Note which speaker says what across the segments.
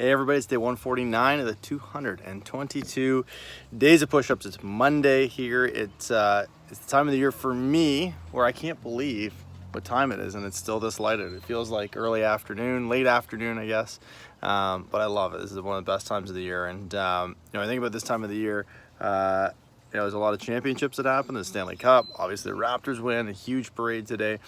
Speaker 1: Hey everybody, it's day 149 of the 222 days of push-ups. It's Monday here. It's the time of the year for me where I can't believe what time it is and it's still this light out. It feels like early afternoon, late afternoon, I guess. But I love it. This is one of the best times of the year. And I think about this time of the year, there's a lot of championships that happen. The Stanley Cup, obviously the Raptors win, a huge parade today.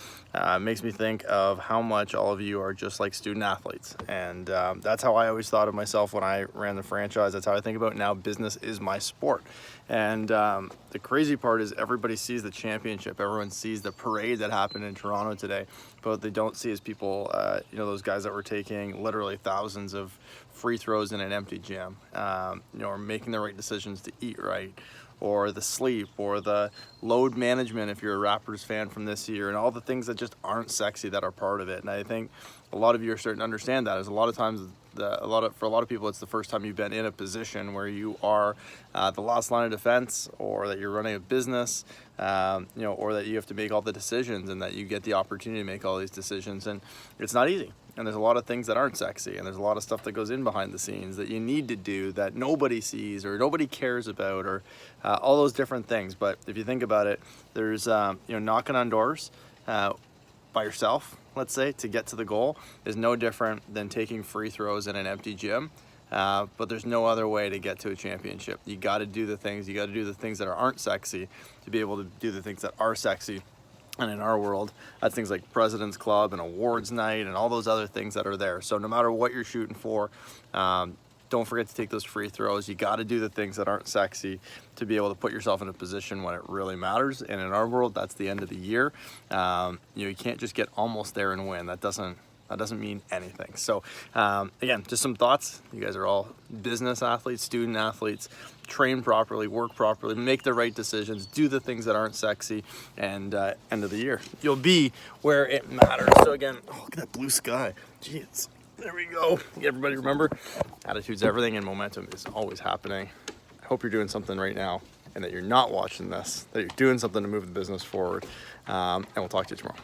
Speaker 1: Makes me think of how much all of you are just like student athletes. And that's how I always thought of myself when I ran the franchise. That's how I think about it now. Business is my sport. And the crazy part is everybody sees the championship. Everyone sees the parade that happened in Toronto today. But what they don't see is people, those guys that were taking literally thousands of free throws in an empty gym, or making the right decisions to eat right, or the sleep, or the load management if you're a Raptors fan from this year, and all the things that just aren't sexy that are part of it. And I think a lot of you are starting to understand that. As a lot of times, for a lot of people, it's the first time you've been in a position where you are the last line of defense, or that you're running a business, or that you have to make all the decisions, and that you get the opportunity to make all these decisions. And it's not easy. And there's a lot of things that aren't sexy, and there's a lot of stuff that goes in behind the scenes that you need to do that nobody sees or nobody cares about, or all those different things. But if you think about it, there's knocking on doors by yourself, let's say, to get to the goal is no different than taking free throws in an empty gym. But there's no other way to get to a championship. You got to do the things. You got to do the things that aren't sexy to be able to do the things that are sexy. And in our world, that's things like President's Club and awards night and all those other things that are there. So no matter what you're shooting for, don't forget to take those free throws. You got to do the things that aren't sexy to be able to put yourself in a position when it really matters. And in our world, that's the end of the year. You can't just get almost there and win. That doesn't mean anything. So again, just some thoughts. You guys are all business athletes, student athletes. Train properly, work properly, make the right decisions, do the things that aren't sexy, and end of the year, you'll be where it matters. So again, look at that blue sky. Jeez, there we go. Everybody remember, attitude's everything, and momentum is always happening. I hope you're doing something right now, and that you're not watching this, that you're doing something to move the business forward, and we'll talk to you tomorrow.